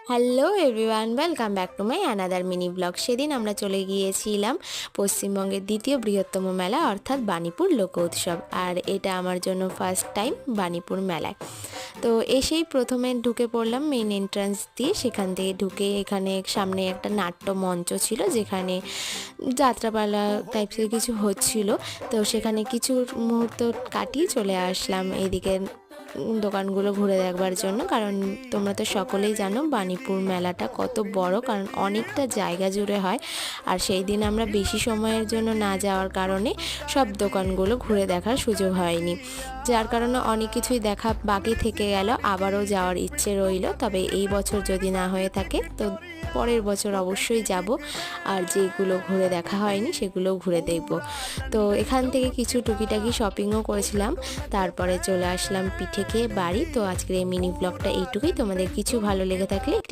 Hello everyone, welcome back to my another mini blog. সেদিন আমরা চলে গিয়েছিলাম পশ্চিমবঙ্গের দ্বিতীয় বৃহত্তম মেলা অর্থাৎ বাণীপুর লোক উৎসব। আর এটা আমার জন্য ফার্স্ট টাইম বাণীপুর মেলায়। তো এসেই প্রথমে ঢুকে পড়লাম মেইন এন্ট্রান্স দিয়ে। সেখান থেকে ঢুকে এখানে সামনে একটা নাট্য মঞ্চ ছিল, যেখানে যাত্রাপালা টাইপসের কিছু হচ্ছিল। তো সেখানে কিছু মুহূর্ত কাটিয়ে চলে আসলাম এইদিকে দোকানগুলো ঘুরে দেখবার জন্য। কারণ তোমরা তো সকলেই জানো বাণীপুর মেলাটা কত বড়, কারণ অনেকটা জায়গা জুড়ে হয়। আর সেই দিন আমরা বেশি সময়ের জন্য না যাওয়ার কারণে সব দোকানগুলো ঘুরে দেখার সুযোগ হয়নি, যার কারণে অনেক কিছুই দেখা বাকি থেকে গেল। আবারও যাওয়ার ইচ্ছে রইল, তবে এই বছর যদি না হয়ে থাকে তো পরের বছর অবশ্যই যাব। আর যেগুলো ঘুরে দেখা হয়নি সেগুলোও ঘুরে দেখব। তো এখান থেকে কিছু টুকিটাকি শপিংও করেছিলাম, তারপরে চলে আসলাম পিঠে খেয়ে বাড়ি। তো আজকের এই মিনি ব্লগটা এইটুকুই। তোমাদের কিছু ভালো লেগে থাকলে একটি